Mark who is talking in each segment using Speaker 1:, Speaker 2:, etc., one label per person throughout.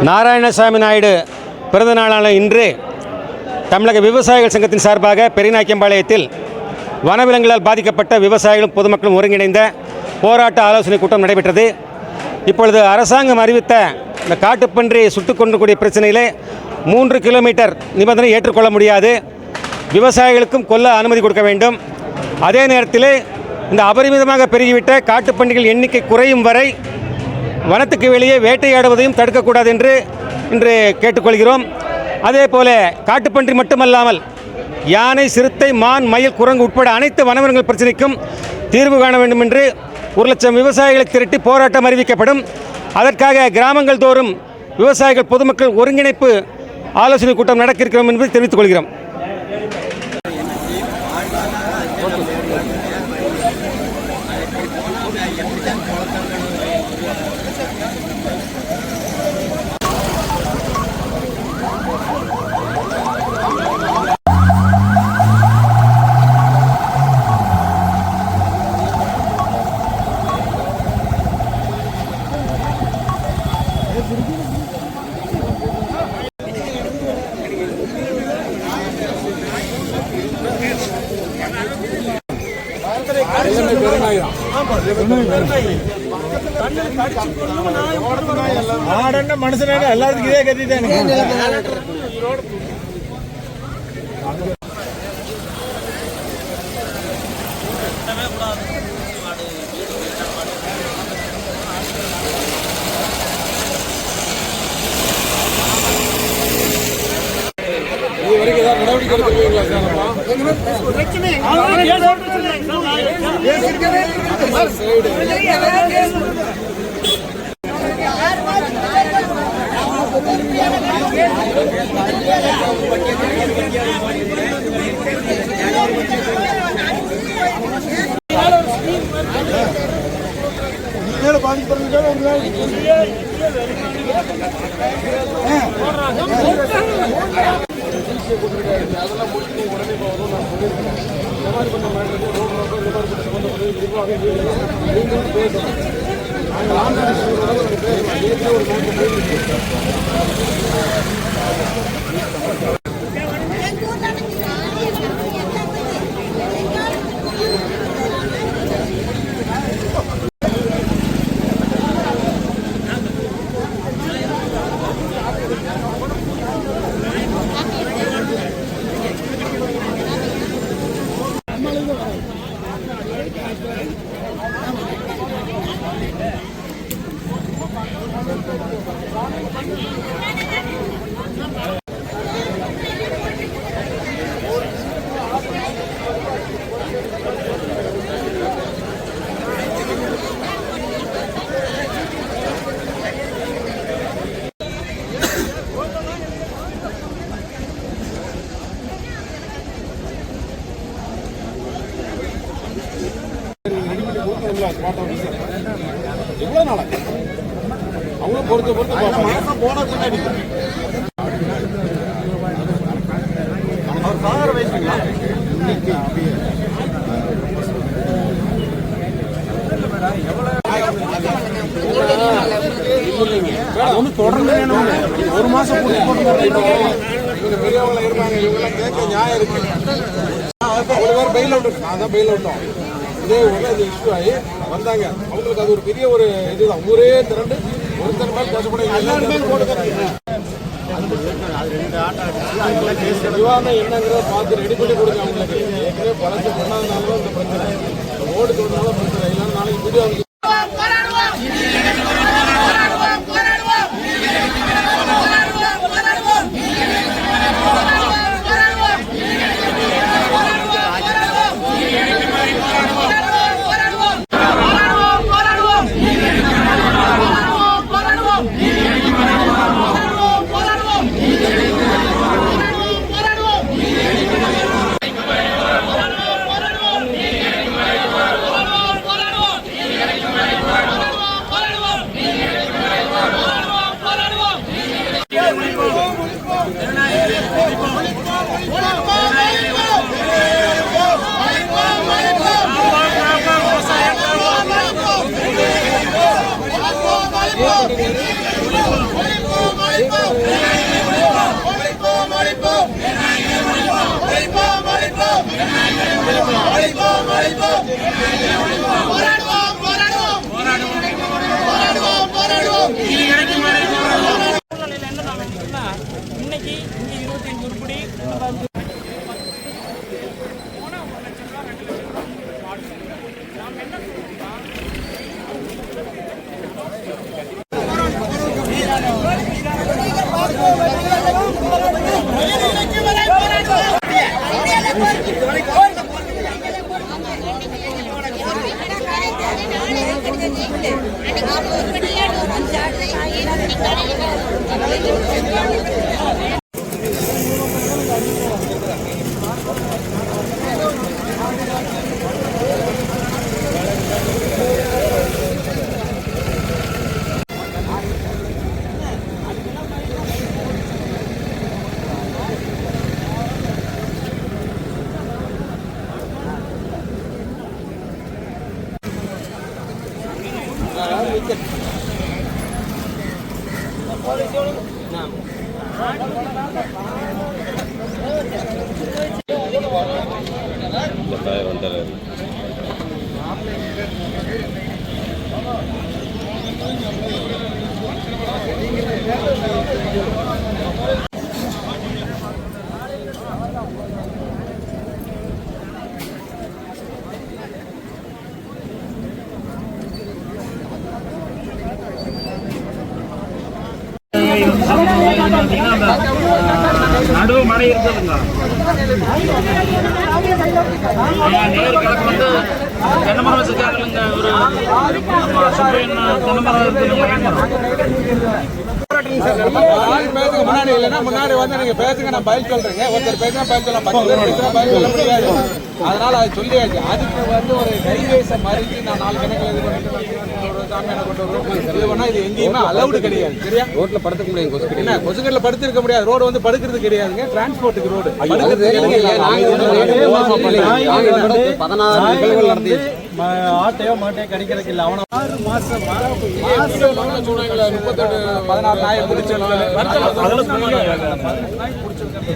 Speaker 1: நாராயணசாமி நாயுடு பிறந்த நாளான இன்று தமிழக விவசாயிகள் சங்கத்தின் சார்பாக பெரியநாயக்கம்பாளையத்தில் வனவிலங்குகளால் பாதிக்கப்பட்ட விவசாயிகளும் பொதுமக்களும் ஒருங்கிணைந்த போராட்ட ஆலோசனை கூட்டம் நடைபெற்றது. இப்பொழுது அரசாங்கம் அறிவித்த இந்த காட்டுப்பன்றி சுட்டு கொண்டக்கூடிய பிரச்சனையிலே 3 கிலோமீட்டர் நிபந்தனை ஏற்றுக்கொள்ள முடியாது. விவசாயிகளுக்கும் கொல்ல அனுமதி கொடுக்க வேண்டும். அதே நேரத்தில் இந்த அபரிமிதமாக பெருகிவிட்ட காட்டுப்பன்றிகள் எண்ணிக்கை குறையும் வரை வனத்துக்கு வெளியே வேட்டையாடுவதையும் தடுக்கக்கூடாது என்று இன்று கேட்டுக்கொள்கிறோம். அதே போல காட்டுப்பன்றி மட்டுமல்லாமல் யானை, சிறுத்தை, மான், மயில், குரங்கு உட்பட அனைத்து வனவிலங்குகள் பிரச்சனைக்கும் தீர்வு காண வேண்டும் என்று 1,00,000 விவசாயிகளை திரட்டி போராட்டம் அறிவிக்கப்படும். அதற்காக கிராமங்கள் தோறும் விவசாயிகள் பொதுமக்கள் ஒருங்கிணைப்பு ஆலோசனை கூட்டம் நடக்க இருக்கிறோம் என்பதை தெரிவித்துக் கொள்கிறோம்.
Speaker 2: மனுஷன எல்லாத்துக்கும் இதே கத்தி தான். இதுவரைக்கும் ஏதாவது நடவடிக்கை எடுத்துருக்கீங்களா அதெல்லாம் முடிச்சு உடனே போகணும். நான் சொல்லியிருக்கேன். இந்த மாதிரி பண்ண மாட்டேன். இந்த மாதிரி சம்பந்தப்பட்ட நிர்வாகம் நீங்களும் பேசணும். நாங்கள் ஆந்திர பேசலாம். ஒரு எவ்வளோ நாளா அவங்க பொறுத்த போன பின்னாடி அவர் வயசுங்களா ஒன்று தொடர்ந்து ஒரு மாசம் பெரியவங்கள இருப்பாங்க. இவங்கெல்லாம் கேட்க நியாயம் இருக்கு. அவ்வளோ பேர் பெயில் அவுட். நான் தான் பெயில் அவுட்டோம். இதே ஊரில் இது இஷ்யூ ஆகி வந்தாங்க. அவங்களுக்கு அது ஒரு பெரிய ஒரு இதுதான். ஊரே திரண்டு ஒருத்தர் மேல் பேசப்பட விவாதம் என்னங்கிறத பார்த்து ரெடி பண்ணி கொடுங்க. அவங்களுக்கு ஏற்கனவே பழசு பண்ணாதனால தான் இந்த பிரச்சனை. ஓடு தோணுனால பிரச்சனை. இல்லைன்னா நாளைக்கு வீடியோ
Speaker 3: இன்னைக்கு இங்கே 25 உருப்படி நடுவு மழை இருக்குதுங்க. நேரு கிழக்கு வந்து தென்னமரம் வச்சிருக்காருங்க. ஒரு தென்னமரம்
Speaker 2: முன்னாடி இல்லைன்னா முன்னாடி வந்து நீங்க பேசுங்க, நான் பதில் சொல்றேங்க. ஒருத்தர் பேசுனா பதில் சொல்லலாம், 10 பேர் பேசுனா பதில் சொல்ல முடியாது. அதனால அது சொல்லியாச்சு. அதுக்கு வந்து ஒரு கைவேச மறிச்சு நான் 4 கணக்கில் இது பண்ணிட்டு சாமியான கொண்டு வருவோம். இது பண்ணா இது எங்கேயுமே அலவுடு கிடையாது. சரியா? ரோட்ல படுத்துக்க முடியாது. கொசுக்கடி என்ன கொசுக்கடியில் படுத்திருக்க முடியாது. ரோடு வந்து படுக்கிறது கிடையாதுங்க. டிரான்ஸ்போர்ட்டுக்கு ரோடு 16 நிகழ்வுகள் நடத்தி ஆட்டையோ மாட்டையோ கடிக்கிறதுக்கு இல்லை. அவனை 6 மாசம் 16 நாயை பிடிச்சு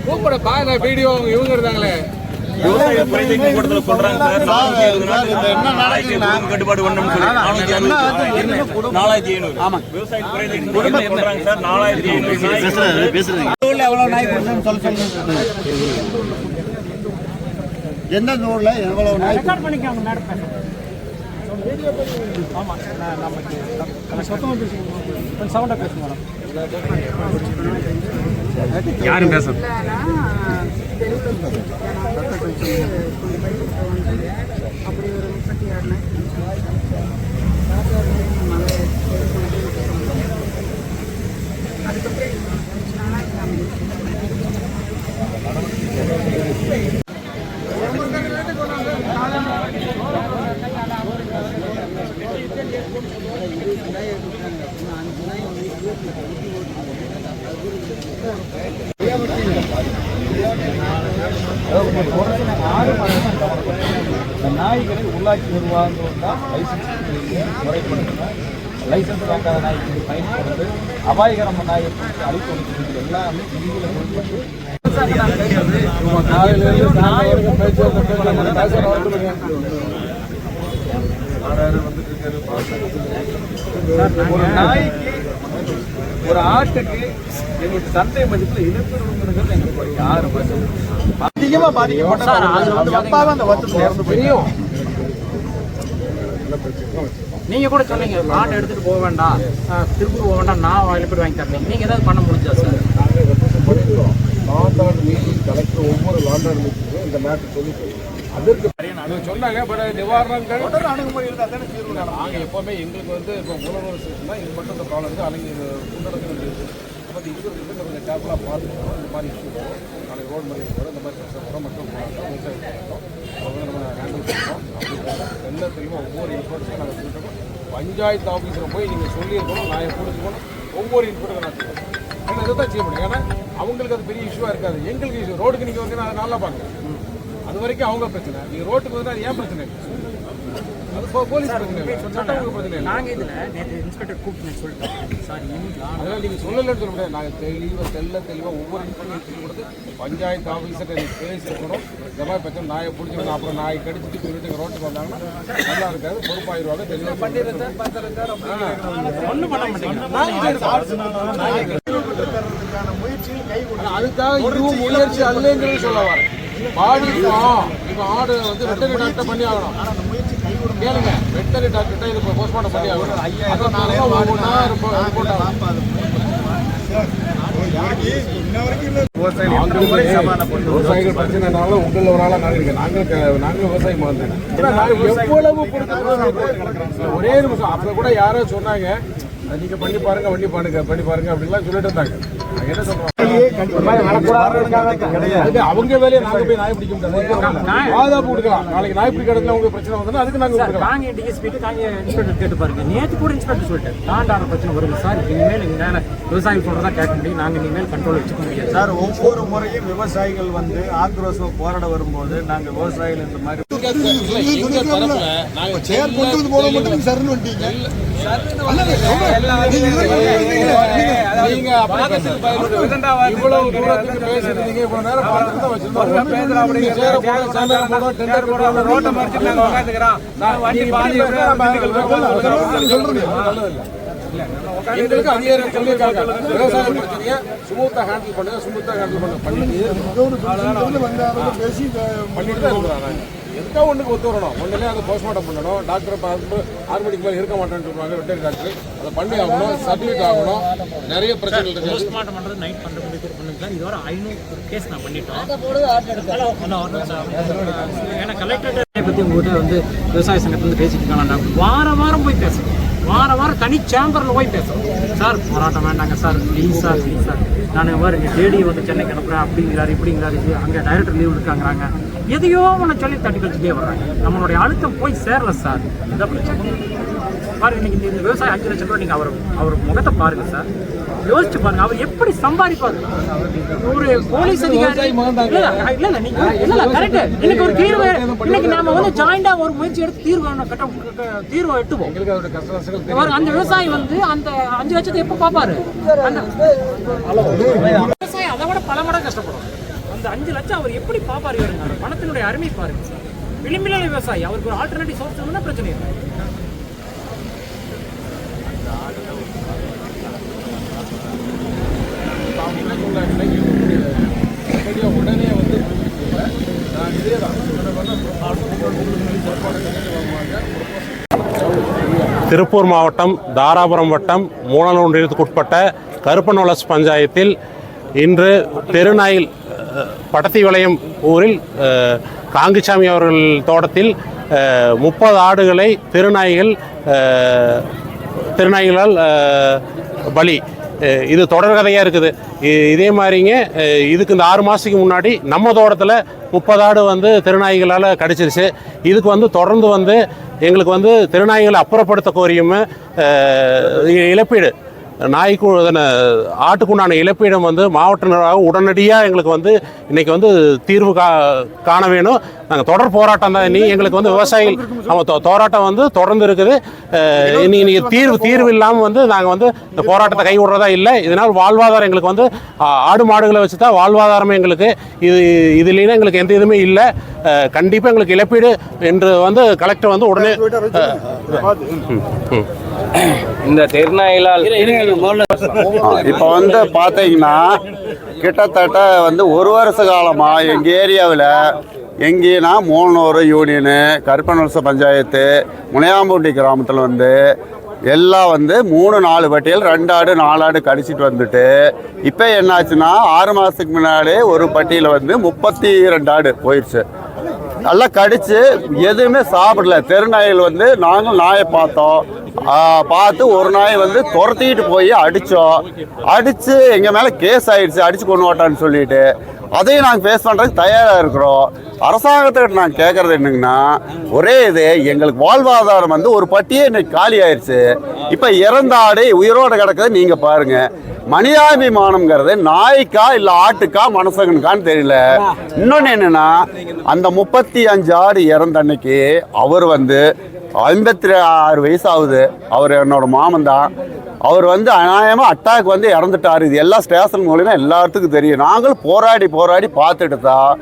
Speaker 2: கூப்பிட பாருங்க. வீடியோ இவங்க இருந்தாங்களே
Speaker 4: விவசாய குறைதீர்ப்பு கூட்டத்தில் சொல்றாங்க சார். 470 கட்டுப்பாடு பண்ணணும் சொல்லி 4500. ஆமா, விவசாய குறைதீர்ப்பு சொல்றாங்க சார். 4500 பேசுறீங்க.
Speaker 5: எவ்வளவு நாய் கொடுக்கணும்னு சொல்லுங்க. எந்த ஊர்ல எவ்வளவு நாய்
Speaker 3: ரெக்கார்ட் பண்ணிக்கோங்க மேடம். ஆமாம், நமக்கு சொத்தமாக பேசுங்க. கொஞ்சம் சவுண்டாக பேசுங்க மேடம்.
Speaker 1: யாரும் பேசுறது
Speaker 6: அப்படி ஒரு 36
Speaker 2: நாய்களை உள்ளாட்சி நிர்வாகம் தான் லைசன்ஸ் முறைப்படுத்தினார். லைசன்ஸ் வாங்காத நாய்க்கு ஃபைன் போடுறது, அபாயகரமான நாயை அழிப்பு கொடுக்கிறது எல்லாமே ஒரு நாய்க்கு ஒரு ஆட்டுக்கு எங்களுக்கு சந்தை மதிப்பில் இழப்பீடுங்கிறது எங்களுக்கு 6% அதிகமாக பாதிக்கப்பட்ட அந்த வருஷத்துல இறந்து தெரியும்.
Speaker 3: நீங்கள் கூட சொன்னீங்க மாட்டை எடுத்துகிட்டு போக வேண்டாம், திருப்பூர் போக வேண்டாம், நான் இழப்பீடு வாங்கி தரேன். நீங்கள் ஏதாவது பண்ண முடிஞ்சா சார்?
Speaker 2: லாண்டார்டு மீட்டிங் கலெக்டர் ஒவ்வொரு லாண்டார்டு மீட்டிங்கும் இந்த மேட்டர் சொல்லி அதற்கு சொன்னாங்க. பட் நிவாரணங்கள் அணுகுமுறை இருந்தால் தானே தீர்வு. நாங்கள் எப்போவுமே எங்களுக்கு வந்து இப்போ முதல்வர் தான் இது மட்டும் இந்த ப்ராப்ளம் இருக்குது. அலைங்க முன்னெடுக்கிறது இருக்குது. அப்போ இந்த இஷ்யூ இருக்குது. கொஞ்சம் கேர்ஃபுல்லாக பார்த்துக்கணும். இந்த மாதிரி இஷ்யூ வரும். நாளைக்கு ரோடு மறியல் வரும். இந்த மாதிரி பிரச்சனை வரும். மக்கள் போராட்டம் விவசாய போராட்டம் அதை நம்ம ஹேண்டில் பண்ணுறோம். அப்படிங்கிறத எல்லாத்துலேயுமே ஒவ்வொரு இன்ஃபர்மேஷனும் நாங்கள் சொல்லிட்டோம். பஞ்சாயத்து ஆஃபீஸில் போய் நீங்கள் சொல்லியிருக்கணும். நான் பிடிச்சிக்கணும். ஒவ்வொரு இன்ஃபர்மேஷன் நான் சொல்லுவேன். ஏன்னா இதை தான் செய்ய முடியும். ஏன்னா அவங்களுக்கு அது பெரிய இஷ்யூவாக இருக்காது. எங்களுக்கு இஷ்யூ ரோடுக்கு நீங்கள் வந்து அதை நல்லா பார்க்குறேன். அது வரைக்கும் அவங்க பிரச்சனை. நீங்கள் ரோட்டுக்கு வந்து அது ஏன் பிரச்சனை? அது போலீஸ் பிரச்சனை, சட்டம் பிரச்சனை.
Speaker 3: நாங்கள் இதில் நேற்று இன்ஸ்பெக்டர் கூப்பிட்டு சொல்லிட்டோம் சார்
Speaker 2: அதனால் நீங்கள் சொல்லலைன்னு சொல்ல முடியாது. நாங்கள் தெளிவாக ஒவ்வொரு இன்ஃபர்மேஷன் கொடுத்து பஞ்சாயத்து ஆஃபீஸர்கிட்ட நீங்கள் பேசியிருக்கணும். இந்த மாதிரி பிரச்சனை நாயை பிடிச்சிருக்கணும், அப்புறம் நாயை கடிச்சிட்டு இப்போ வீட்டுக்கு ரோட்டுக்கு வந்தாங்கன்னா நல்லா இருக்காது, பொறுப்பாயிருவாங்க. தெளிவாக பண்ணிடுறேன்
Speaker 3: ஒன்றும் பண்ண
Speaker 2: அதுக்காக இதுவும் முயற்சி அல்லங்கிறது சொல்ல வரேன். பாடி இப்போ ஆடு வந்து வெட்டரி டாக்டர் பண்ணி ஆகணும். கேளுங்க, வெட்டரி டாக்டர்கிட்ட இது போஸ்ட்மார்ட்டம் பண்ணி ஆகணும். அதனால ஒவ்வொன்றா ரிப்போர்ட் ஆகும். விவசாயிகள் பிரச்சனைனால உங்களில் ஒரு ஆளாக நாங்கள் இருக்கேன். நாங்கள் விவசாயி மாந்தேன். எவ்வளவு ஒரே நிமிஷம் அப்போ கூட யாரோ சொன்னாங்க, நீங்க பண்ணி பாருங்க பண்ணி பாருங்க அப்படின்லாம் சொல்லிட்டு இருந்தாங்க. நாங்கள் என்ன சொல்றோம், அவங்க வேலையை நாங்க போய் நாய் பிடிக்க முடியாது, பாதுகாப்பு கொடுக்கலாம். நாளைக்கு நாய் பிடிக்க இடத்துல உங்களுக்கு பிரச்சனை வந்தா அதுக்கு நாங்க
Speaker 3: நாங்க டிஎஸ்பிட்டு நாங்க இன்ஸ்பெக்டர் கேட்டு பாருங்க. நேற்று கூட இன்ஸ்பெக்டர் சொல்லிட்டேன், தாண்டான பிரச்சனை வருது சார், இனிமேல் எங்களால் விவசாயம் சொல்றதா கேட்க முடியும், நாங்க இனிமேல் கண்ட்ரோல் வச்சுக்க முடியாது
Speaker 5: சார். ஒவ்வொரு முறையும் விவசாயிகள் வந்து ஆக்ரோஷம் போராட வரும்போது நாங்க விவசாயிகள் இந்த மாதிரி
Speaker 2: இவ்வளவு தூரத்துக்கு பேசுறீங்க, இவ்வளவு நேரம் பார்த்துட்டு தான் எங்களுக்கு அதிகாரம் சொல்லியிருக்காங்க, விவசாய பிரச்சனையை ஸ்மூத்தா ஹேண்டில் பண்ணுங்க, பண்ணிட்டு தான் இருக்கிறாங்க. எதுக்காக ஒன்றுக்கு ஒத்து வரணும், ஒன்றுலேயே அதை போஸ்ட்மார்ட்டம் பண்ணணும். டாக்டர் பார்த்து ஆர்மேட்டிக் மேலே இருக்க மாட்டேன்னு சொல்லுவாங்க, வெட்டரி டாக்டர் அதை பண்ணி ஆகணும், சர்டிஃபிகேட் ஆகணும். நிறைய பிரச்சனை இருக்குது.
Speaker 3: போஸ்ட்மார்ட்டம் பண்ணுறது நைட் பண்ணுறது பண்ணுங்க. இதோட 500 கேஸ் நான் பண்ணிட்டோம். ஏன்னா கலெக்டர் பற்றி உங்கள்கிட்ட வந்து விவசாய சங்கத்துலேருந்து பேசிட்டு இருக்காங்க. வாரம் போய் பேசுகிறோம், வாரம் தனி சேம்பரில் போய் பேசுகிறோம். சார் போராட்டம் வேண்டாங்க சார், ப்ளீஸ் சார். நான் தேடி வந்து சென்னைக்கு அனுப்புகிறேன் அப்படிங்கிறாரு, இப்படிங்கிறாரு, அங்கே டைரக்டர் லீவ் இருக்காங்கிறாங்க. எதையோ ஒன்று சொல்லி தட்டி கழிச்சுட்டே வர்றாங்க. நம்மளுடைய அழுத்தம் போய் சேரல சார். இதான் பிரச்சனை. பாருங்க, இன்னைக்கு இந்த விவசாயம் 5 லட்சம் ரூபாய் நீங்கள் அவர் முகத்தை பாருங்க சார், யோசிச்சு பாருங்க. அவர் எப்படி சம்பாதிப்பாரு? ஒரு போலீஸ் அதிகாரி இல்ல கரெக்ட். இன்னைக்கு ஒரு தீர்வு, இன்னைக்கு நாம வந்து ஜாயிண்டா ஒரு முயற்சி எடுத்து தீர்வு எட்டுவோம். அந்த விவசாயி வந்து அந்த 5 லட்சத்தை எப்ப பாப்பாரு? விவசாயி அதை விட பல மடங்கு கஷ்டப்படும். அந்த 5 லட்சம் அவர் எப்படி பாப்பாரு? வருங்க, பணத்தினுடைய அருமை பாருங்க சார். விளிம்பில விவசாயி அவருக்கு ஒரு ஆல்டர்னேட்டிவ் சோர்ஸ் தான் பிரச்சனை இல்லை.
Speaker 2: உடனே வந்து
Speaker 7: திருப்பூர் மாவட்டம் தாராபுரம் வட்டம் மூலனூர் ஒன்றியத்துக்குட்பட்ட கருப்பன்வலஸ் பஞ்சாயத்தில் இன்று தெருநாயில் படத்தி வளையம் ஊரில் காங்கிசாமி அவர்கள் தோட்டத்தில் 30 ஆடுகளை திருநாய்களால் பலி. இது தொடர்கதையாக இருக்குது. இதே மாதிரிங்க இதுக்கு இந்த 6 மாதத்துக்கு முன்னாடி நம்ம தோட்டத்தில் 30 ஆடு வந்து திருநாய்களால் கடிச்சிருச்சு. இதுக்கு வந்து தொடர்ந்து வந்து எங்களுக்கு வந்து திருநாய்களை அப்புறப்படுத்த கோரியும் இழப்பீடு ஆட்டுக்குண்டான இழப்பீடம் வந்து மாவட்ட நிர்வாகம் உடனடியாக எங்களுக்கு வந்து இன்றைக்கி வந்து தீர்வு காண வேணும். நாங்கள் தொடர் போராட்டம் தான். எங்களுக்கு வந்து விவசாயிகள் நம்ம போராட்டம் வந்து தொடர்ந்து இருக்குது. இன்னைக்கு தீர்வு இல்லாமல் வந்து நாங்கள் வந்து இந்த போராட்டத்தை கைவிடுறதா இல்லை. இதனால் வாழ்வாதாரம் எங்களுக்கு வந்து ஆடு மாடுகளை வச்சு தான் வாழ்வாதாரமே எங்களுக்கு. இது இல்லைன்னா எங்களுக்கு எந்த இதுவுமே இல்லை. கண்டிப்பாக எங்களுக்கு இழப்பீடு என்று வந்து கலெக்டர் வந்து உடனே
Speaker 4: இந்த திருநாயிலால்
Speaker 5: இப்போ வந்து பார்த்தீங்கன்னா கிட்டத்தட்ட வந்து 1 வருஷ காலமாக எங்கள் ஏரியாவில் எங்கேனா மூலனூர் யூனியனு, கருப்பன்வலச பஞ்சாயத்து, முனையாம்பூண்டி கிராமத்தில் வந்து எல்லாம் வந்து 3-4 பட்டியல் 2 ஆடு 4 ஆடு கடிச்சிட்டு வந்துட்டு இப்போ என்னாச்சுன்னா 6 மாதத்துக்கு முன்னாடி ஒரு பட்டியலில் வந்து 32 ஆடு போயிடுச்சு. நல்லா கடிச்சு எதுவுமே சாப்பிடல. தெருநாய்கள் வந்து நாங்கள் நாயை பார்த்து ஒரு நாய் வந்து துரத்திக்கிட்டு போய் அடித்து எங்கள் மேலே கேஸ் ஆகிடுச்சு, அடித்து கொண்டு வாட்டான்னு சொல்லிட்டு அதையும் நாங்கள் ஃபேஸ் பண்ணுறதுக்கு தயாராக இருக்கிறோம். அரசாங்கத்துக்கிட்ட நாங்கள் கேட்குறது என்னங்கன்னா, ஒரே இது எங்களுக்கு வாழ்வாதாரம் வந்து ஒரு பட்டியே இன்னைக்கு காலி ஆயிடுச்சு. இப்போ இறந்த ஆடு உயிரோடு கிடக்குது. நீங்கள் பாருங்கள், மனிதாபிமானம்ங்கிறது நாய்க்கா இல்லை ஆட்டுக்கா மனுஷங்கனுக்கான்னு தெரியல. இன்னொன்று என்னென்னா, அந்த 35 ஆடு இறந்த அன்னைக்கு அவர் வந்து 56 வயசு ஆகுது. அவர் என்னோட மாமன் தான். அவர் வந்து அநியாயமாக அட்டாக் வந்து இறந்துட்டார். இது எல்லா ஸ்டேஷன் மூலியமாக எல்லாத்துக்கும் தெரியும். நாங்களும் போராடி பார்த்துட்டு தான்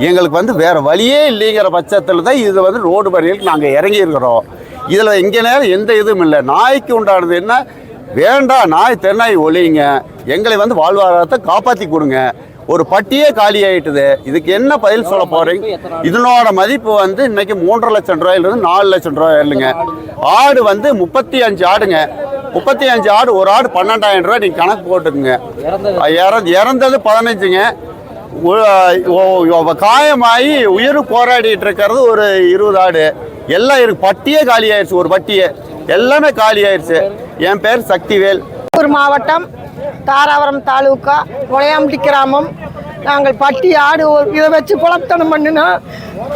Speaker 5: எங்களுக்கு வந்து வேறு வழியே இல்லைங்கிற பட்சத்தில் தான் இது வந்து ரோடு மறியலுக்கு நாங்கள் இறங்கியிருக்கிறோம். இதில் எங்கே நேரம் எந்த இதுவும் இல்லை. நாய்க்கு உண்டானது என்ன, வேண்டாம் நாய் தெருநாய் ஒழியுங்க, எங்களை வந்து வாழ்வாதாரத்தை காப்பாற்றி கொடுங்க. ஒரு பட்டியே காலி ஆகிட்டுது. இதுக்கு என்ன பதில் சொல்ல போகிறீங்க? இதனோட மதிப்பு வந்து இன்றைக்கி 3.5 லட்சம் ரூபாயிலிருந்து 4 லட்சம் ரூபாய் இல்லைங்க. ஆடு வந்து 35 ஆடுங்க. 35 ஆடு, ஒரு ஆடு 12,000 ரூபாய் நீங்கள் கணக்கு போட்டுக்குங்க. இறந்தது 15ங்க. காயமாகி உயிர் போராடிட்டு இருக்கிறது ஒரு 20 ஆடு. எல்லாம் இருக்கு. பட்டியே காலி ஆயிடுச்சு. ஒரு பட்டியே எல்லாமே காலி ஆயிடுச்சு. என் பேர் சக்திவேல்.
Speaker 6: மாவட்டம் தாராபுரம் தாலுகா முளையாம்பட்டி கிராமம். நாங்கள் பட்டி ஆடு இதை வச்சு குளத்தனம் பண்ணினா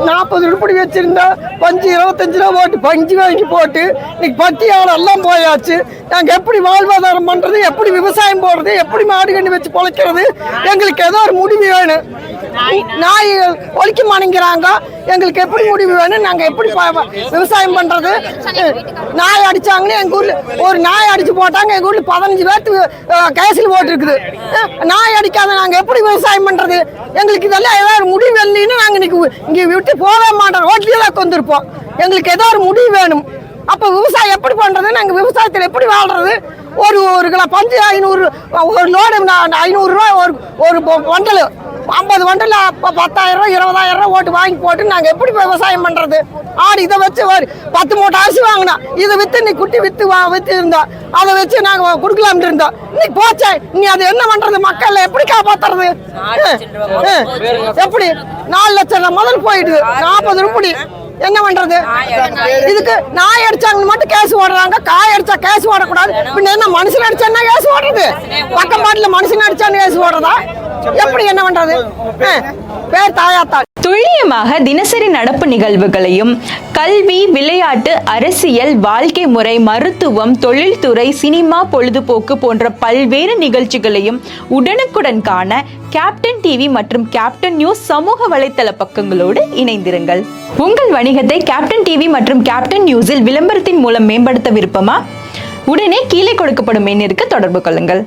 Speaker 6: 40 உருப்படி வச்சுருந்தா பஞ்சு 25 ரூபா போட்டு பஞ்சு வாங்கி போட்டு இன்னைக்கு பட்டி ஆடு எல்லாம் போயாச்சு. நாங்கள் எப்படி வாழ்வாதாரம் பண்ணுறது, எப்படி விவசாயம் போடுறது, எப்படி மாடு கண்ணி வச்சு பொழைக்கிறது? எங்களுக்கு ஏதோ ஒரு முடிவு வேணும். நாய் ஒழிக்க மாட்டேங்கிறாங்க. எங்களுக்கு எப்படி முடிவு வேணும்? நாங்கள் எப்படி விவசாயம் பண்ணுறது? நாய் அடித்தாங்கன்னு எங்கள் ஊரில் ஒரு நாய் அடித்து போட்டாங்க. எங்கள் ஊரில் 15 பேர்த்து கேஸில் போட்டுருக்குது. நாய் அடிக்காத நாங்கள் எப்படி விவசாயம் பண்ணுறது? எங்களுக்கு இதெல்லாம் ஏதாவது முடிவு இல்லைன்னு நாங்கள் இன்னைக்கு இங்கே விட்டு போக மாட்டோம். ரோட்லேயே தான் கொண்டிருப்போம். எங்களுக்கு ஏதோ ஒரு முடிவு வேணும். அப்போ விவசாயம் எப்படி பண்ணுறது? நாங்கள் விவசாயத்தில் எப்படி வாழ்கிறது? ஒரு கிலோ பஞ்சு 500, ஒரு லோடு 500 ரூபா, ஒரு வண்டல் 50 வண்டல் 10,000 ரூபா 20,000 ரூபா ஓட்டு வாங்கி போட்டு நாங்கள் எப்படி விவசாயம் பண்ணுறது? ஆடு இதை வச்சு ஒரு 10 மூட்டை அரிசி வாங்கினோம். இதை விற்று இன்னைக்கு குட்டி விற்று இருந்தோம். அதை வச்சு நாங்கள் கொடுக்கலாம்னு இருந்தோம். இன்னைக்கு போச்சே. நீ அது என்ன பண்ணுறது? மக்கள் எப்படி காப்பாற்றுறது? எப்படி 4 லட்சம் முதல் போயிடுது. 40 ரூபாய் என்ன பண்றது? இதுக்கு நாய் அடிச்சாங்கன்னு மட்டும் கேஸ் ஓடுறாங்க. காய் அடிச்சா கேஸ் ஓடக்கூடாது. பின்ன என்ன மனுஷன் அடிச்சா என்ன கேஸ் ஓடுறது? பக்கம் பாட்டில் மனுஷன் அடிச்சான்னு கேஸ் ஓடுறதா? எப்படி என்ன பண்றது? பேர் தாயாத்தா.
Speaker 8: துல்லியமாக தினசரி நடப்பு நிகழ்வுகளையும் கல்வி, விளையாட்டு, அரசியல், வாழ்க்கை முறை, மருத்துவம், தொழில்துறை, சினிமா, பொழுதுபோக்கு போன்ற பல்வேறு நிகழ்ச்சிகளையும் உடனுக்குடன் காண கேப்டன் டிவி மற்றும் கேப்டன் நியூஸ் சமூக வலைத்தள பக்கங்களோடு இணைந்திருங்கள். உங்கள் வணிகத்தை கேப்டன் டிவி மற்றும் கேப்டன் நியூஸில் விளம்பரத்தின் மூலம் மேம்படுத்த விருப்பமா? உடனே கீழே கொடுக்கப்படும் எண்ணிற்கு தொடர்பு கொள்ளுங்கள்.